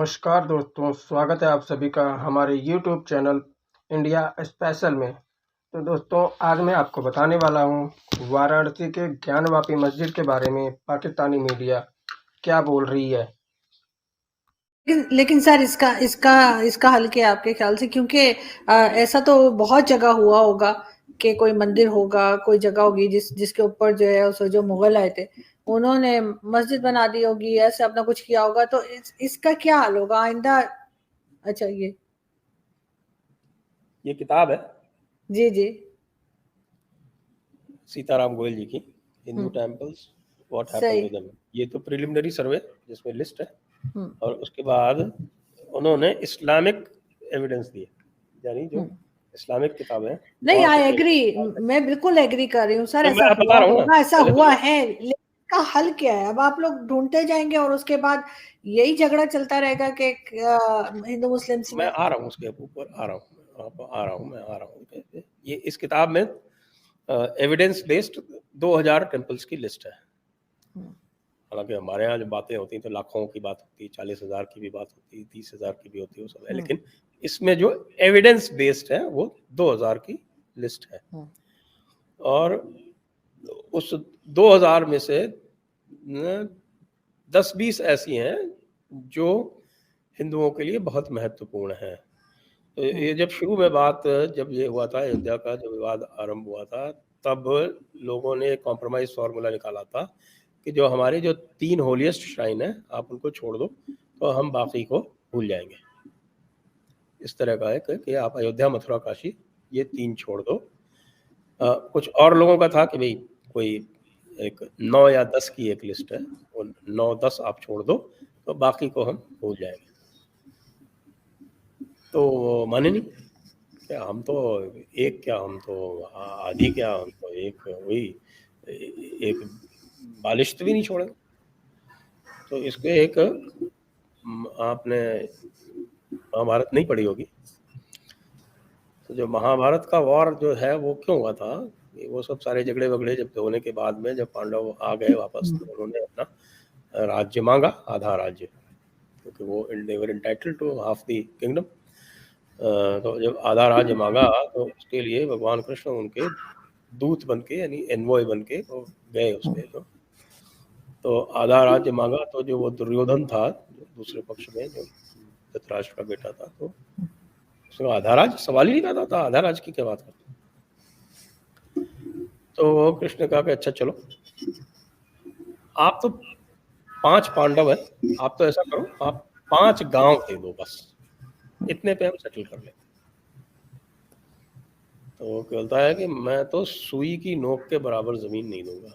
नमस्कार दोस्तों, स्वागत है आप सभी का हमारे यूट्यूब चैनल इंडिया स्पेशल में। तो दोस्तों, आज मैं आपको बताने वाला हूँ वाराणसी के ज्ञानवापी मस्जिद के बारे में पाकिस्तानी मीडिया क्या बोल रही है। लेकिन सर इसका इसका इसका हल क्या है आपके ख्याल से? क्योंकि ऐसा तो बहुत जगह हुआ होगा कि कोई मंदिर होगा, कोई जगह होगी जिसके ऊपर जो है उस जो मुगल आए थे उन्होंने मस्जिद बना दी होगी, ऐसे अपना कुछ किया होगा, तो इसका क्या हाल होगा आइंदा? अच्छा, ये किताब है जी जी। सीताराम गोयल जी की, हिंदू टेम्पल्स व्हाट हैपेंड सही। To them. ये तो प्रिलिमिनरी सर्वे जिसमें लिस्ट है, हम्म और उसके बाद उन्होंने इस्लामिक एविडेंस दिए, यानी जो हम्म इस्लामिक किताबें हैं नहीं, वहां आई से एग्री। मैं बिल्कुल एग्री कर रही हूँ सर, तो ऐसा मैं बता हुआ रहा हूँ ना, होगा, ऐसा पहले हुआ तो है, लेकिन इसका हल क्या है? अब आप लोग ढूंढते जाएंगे और उसके बाद यही झगड़ा चलता रहेगा कि हिंदू मुस्लिम्स मैं में। आ रहा हूँ, उसके ऊपर आ रहा हूँ, मैं आ रहा हूँ। ये इस किताब में एविडेंस बेस्ड 2000 टेम्पल्स की लिस्ट है। हालांकि हमारे यहाँ जो बातें होती हैं तो लाखों की बात होती है, 40,000 की भी बात होती है, 30,000 की भी होती है, वो सब है, लेकिन इसमें जो एविडेंस बेस्ड है वो 2000 की लिस्ट है। और उस 2000 में से 10-20 ऐसी हैं जो हिंदुओं के लिए बहुत महत्वपूर्ण है। तो ये जब शुरू में बात, जब ये हुआ था अयोध्या का जो विवाद आरंभ हुआ था, तब लोगों ने एक कॉम्प्रोमाइज फार्मूला निकाला था कि जो हमारे जो 3 होलीएस्ट श्राइन है आप उनको छोड़ दो तो हम बाकी को भूल जाएंगे। इस तरह का है कि आप अयोध्या, मथुरा, काशी ये 3 छोड़ दो। कुछ और लोगों का था कि भाई कोई एक 9 या 10 की एक लिस्ट है, वो 9-10 आप छोड़ दो तो बाकी को हम भूल जाएंगे। तो वो माने नहीं, क्या हम तो एक, क्या हम तो आधी, क्या हम तो एक वही एक बालिश्त भी नहीं छोड़ेंगे। तो इसके एक आपने महाभारत नहीं पढ़ी होगी, तो जो महाभारत का वॉर जो है वो क्यों हुआ था, वो सब सारे झगड़े वगड़े जब होने के बाद में जब पांडव आ गए वापस तो उन्होंने अपना राज्य मांगा, आधा राज्य, क्योंकि वो they were entitled to half the kingdom. तो जब आधा राज्य मांगा तो उसके लिए भगवान कृष्ण उनके दूत बन के, यानी एनवॉय बन के वो गए उसके। तो आधा राज्य मांगा, तो जो वो दुर्योधन था जो दूसरे पक्ष में, जो धृतराष्ट्र का बेटा था, तो उसको आधा राज्य सवाल ही नहीं पैदा था, आधा राज्य की क्या बात करते। तो कृष्ण ने कहा कि अच्छा चलो, आप तो 5 पांडव है, आप तो ऐसा करो, आप 5 गांव दे दो, बस इतने पे हम सेटल कर लेते। तो वो कहता है कि मैं तो सुई की नोक के बराबर जमीन नहीं दूंगा।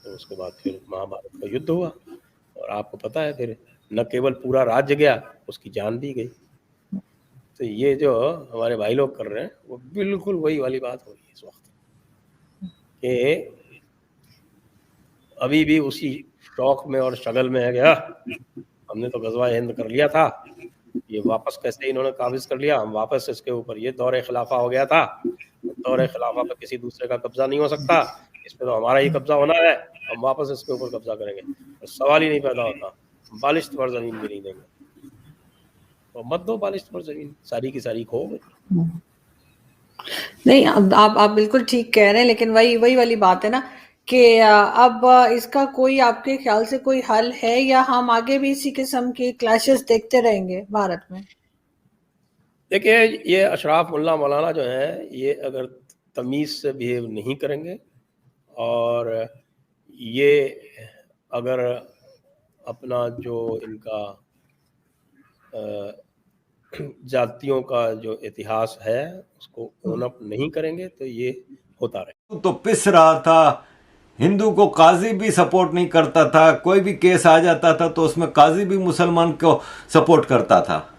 तो उसके बाद फिर महाभारत का युद्ध हुआ, और आपको पता है फिर न केवल पूरा राज्य गया, उसकी जान भी गई। तो ये जो हमारे भाई लोग कर रहे हैं वो बिल्कुल वही वाली बात हो रही है इस वक्त, कि अभी भी उसी शौक में और शगल में है गया, हमने तो गजवा हिंद कर लिया था, ये वापस कैसे इन्होंने काबिज कर लिया, हम वापस इसके ऊपर, ये दौरे खिलाफा हो गया था, दौरे खिलाफा पर किसी दूसरे का कब्जा नहीं हो सकता, इस पर तो हमारा ही कब्जा होना है, हम वापस इसके ऊपर कब्जा करेंगे, तो सवाल ही नहीं पैदा होता, बालिश्त पर जमीन भी नहीं देंगे। तो मत दो बालिश्त पर जमीन, सारी की सारी खो गई। नहीं, अब आप बिल्कुल ठीक कह रहे हैं, लेकिन वही वही वाली बात है ना कि अब इसका कोई आपके ख्याल से कोई हल है, या हम आगे भी इसी किस्म की क्लैशेस देखते रहेंगे भारत में? देखिए, ये अशराफ मुल्ला मौलाना जो है, ये अगर तमीज़ से बिहेव नहीं करेंगे, और ये अगर अपना जो इनका जातियों का जो इतिहास है उसको ओन अप नहीं करेंगे, तो ये होता रहे। तो पिस रहा था, हिंदू को काजी भी सपोर्ट नहीं करता था, कोई भी केस आ जाता था तो उसमें काजी भी मुसलमान को सपोर्ट करता था।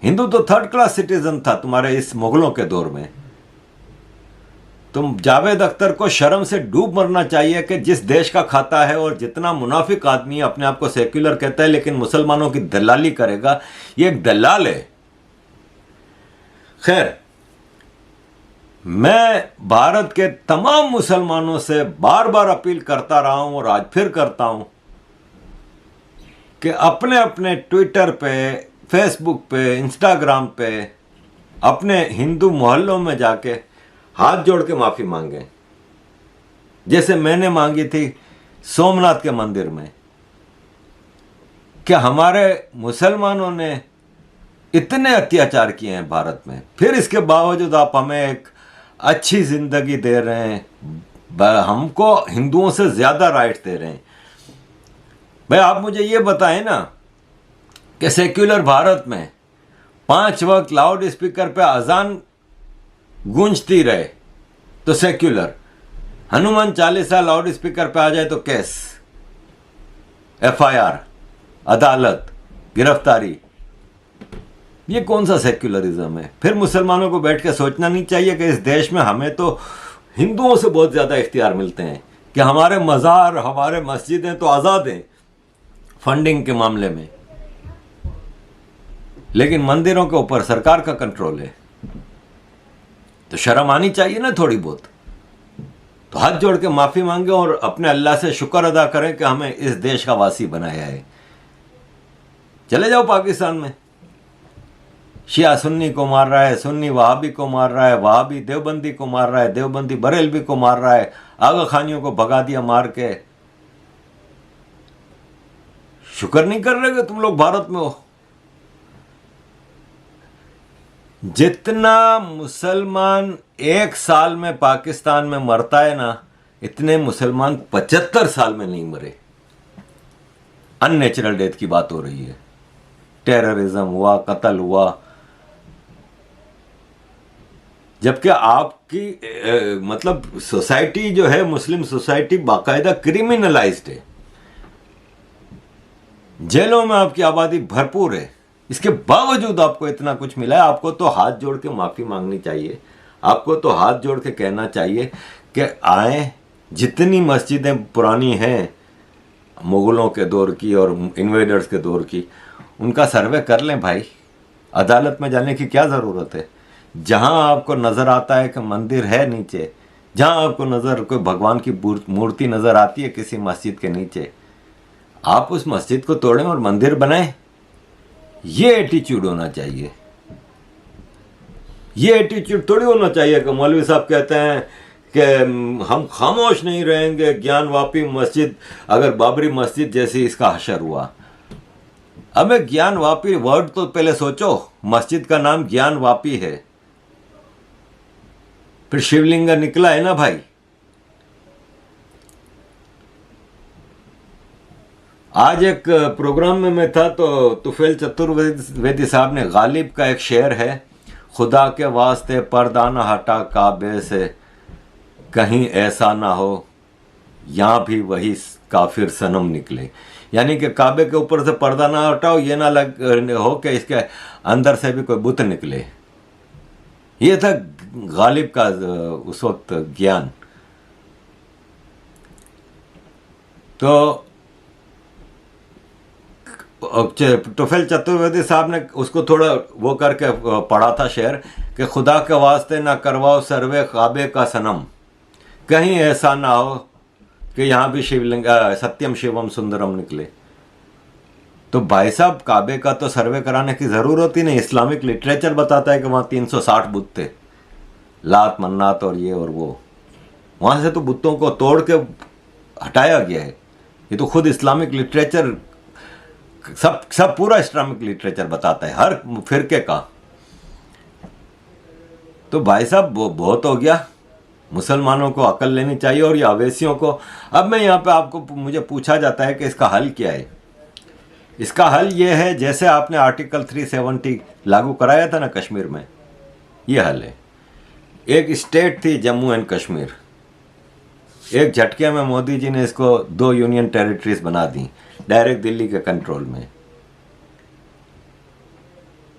हिंदू तो थर्ड क्लास सिटीजन था तुम्हारे इस मुगलों के दौर में। तुम जावेद अख्तर को शर्म से डूब मरना चाहिए कि जिस देश का खाता है और जितना मुनाफिक आदमी अपने आप को सेक्युलर कहता है लेकिन मुसलमानों की दलाली करेगा, ये एक दलाल है। खैर, मैं भारत के तमाम मुसलमानों से बार बार अपील करता रहा हूं और आज फिर करता हूं कि अपने अपने ट्विटर पे, फेसबुक पे, इंस्टाग्राम पे अपने हिंदू मोहल्लों में जाके हाथ जोड़ के माफ़ी मांगे, जैसे मैंने मांगी थी सोमनाथ के मंदिर में। क्या हमारे मुसलमानों ने इतने अत्याचार किए हैं भारत में, फिर इसके बावजूद आप हमें एक अच्छी जिंदगी दे रहे हैं, हमको हिंदुओं से ज्यादा राइट दे रहे हैं। भाई आप मुझे ये बताएं ना कि सेक्युलर भारत में 5 वक्त लाउड स्पीकर पे अजान गूंजती रहे तो secular, Hanuman Chalisa loud speaker पे आ जाए तो केस, FIR, अदालत, गिरफ्तारी, ये कौन सा सेक्युलरिज्म है? फिर मुसलमानों को बैठ के सोचना नहीं चाहिए कि इस देश में हमें तो हिंदुओं से बहुत ज़्यादा इख्तियार मिलते हैं कि हमारे मज़ार, हमारे मस्जिदें तो आज़ाद हैं फंडिंग के मामले में, लेकिन मंदिरों के ऊपर सरकार का कंट्रोल है। तो शर्म आनी चाहिए ना थोड़ी बहुत। तो हाथ जोड़ के माफ़ी मांगे और अपने अल्लाह से शुक्र अदा करें कि हमें इस देश का वासी बनाया है। चले जाओ पाकिस्तान में, शिया सुन्नी को मार रहा है, सुन्नी वहाबी को मार रहा है, वहाबी देवबंदी को मार रहा है, देवबंदी बरेलवी को मार रहा है, आगा खानियों को भगा दिया मार के। शुक्र नहीं कर रहे कि तुम लोग भारत में हो। जितना मुसलमान एक साल में पाकिस्तान में मरता है ना, इतने मुसलमान 75 साल में नहीं मरे। अननेचुरल डेथ की बात हो रही है, टेररिज्म हुआ, कत्ल हुआ, जबकि आपकी मतलब सोसाइटी जो है, मुस्लिम सोसाइटी बाकायदा क्रिमिनलाइज्ड है। जेलों में आपकी आबादी भरपूर है, इसके बावजूद आपको इतना कुछ मिला है। आपको तो हाथ जोड़ के माफ़ी मांगनी चाहिए, आपको तो हाथ जोड़ के कहना चाहिए कि आए, जितनी मस्जिदें पुरानी हैं मुग़लों के दौर की और इन्वेडर्स के दौर की, उनका सर्वे कर लें भाई। अदालत में जाने की क्या ज़रूरत है? जहां आपको नज़र आता है कि मंदिर है नीचे, जहां आपको नज़र कोई भगवान की मूर्ति नज़र आती है किसी मस्जिद के नीचे, आप उस मस्जिद को तोड़ें और मंदिर बनाएं। ये एटीट्यूड होना चाहिए। ये एटीट्यूड थोड़ी होना चाहिए कि मौलवी साहब कहते हैं कि हम खामोश नहीं रहेंगे, ज्ञानवापी मस्जिद, अगर बाबरी मस्जिद जैसी इसका हशर हुआ। अबे ज्ञानवापी वर्ड तो पहले सोचो, मस्जिद का नाम ज्ञानवापी है, फिर शिवलिंग निकला है ना भाई। आज एक प्रोग्राम में मैं था तो तुफैल चतुर्वेदी साहब ने, गालिब का एक शेर है, खुदा के वास्ते पर्दा न हटा काबे से, कहीं ऐसा ना हो यहाँ भी वही काफिर सनम निकले। यानी कि काबे के ऊपर से पर्दा ना हटाओ, ये ना लग हो कि इसके अंदर से भी कोई बुत निकले। ये था गालिब का उस वक्त ज्ञान। तो तुफैल चतुर्वेदी साहब ने उसको थोड़ा वो करके पढ़ा था शेर कि खुदा के वास्ते ना करवाओ सर्वे काबे का सनम, कहीं ऐसा ना हो कि यहाँ भी शिवलिंग सत्यम शिवम सुंदरम निकले। तो भाई साहब, काबे का तो सर्वे कराने की ज़रूरत ही नहीं। इस्लामिक लिटरेचर बताता है कि वहाँ 360 बुत थे, लात मन्नात और ये और वो। वहाँ से तो बुतों को तोड़ के हटाया गया है। ये तो खुद इस्लामिक लिटरेचर, सब पूरा इस्लामिक लिटरेचर बताता है, हर फिरके का। तो भाई साहब बहुत हो गया, मुसलमानों को अकल लेनी चाहिए और ये अवैसियों को। अब मैं यहाँ पे आपको, मुझे पूछा जाता है कि इसका हल क्या है। इसका हल ये है, जैसे आपने आर्टिकल 370 लागू कराया था ना कश्मीर में, ये हल है। एक स्टेट थी जम्मू एंड कश्मीर, एक झटके में मोदी जी ने इसको 2 यूनियन टेरिटरीज बना दी, डायरेक्ट दिल्ली के कंट्रोल में।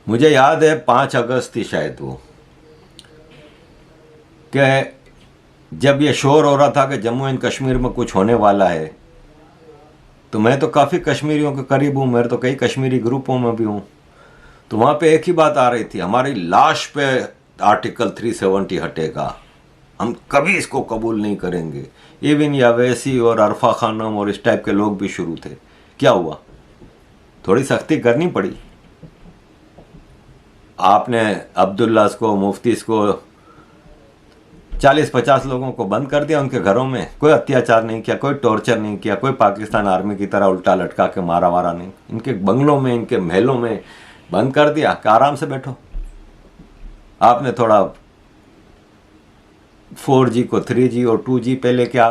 मुझे याद है 5 अगस्त थी शायद वो, कि जब ये शोर हो रहा था कि जम्मू एंड कश्मीर में कुछ होने वाला है, तो मैं तो काफ़ी कश्मीरियों के करीब हूँ, मेरे तो कई कश्मीरी ग्रुपों में भी हूँ। तो वहाँ पे एक ही बात आ रही थी, हमारी लाश पे आर्टिकल 370 हटेगा, हम कभी इसको कबूल नहीं करेंगे। इवन यावैसी और अरफा खानम और इस टाइप के लोग भी शुरू थे। क्या हुआ? थोड़ी सख्ती करनी पड़ी। आपने अब्दुल्लास को, मुफ्तीस को, 40-50 लोगों को बंद कर दिया उनके घरों में, कोई अत्याचार नहीं किया, कोई टॉर्चर नहीं किया, कोई पाकिस्तान आर्मी की तरह उल्टा लटका के मारा वारा नहीं, इनके बंगलों में, इनके महलों में बंद कर दिया कि आराम से बैठो। आपने थोड़ा 4G को 3G और 2G पे लेके आ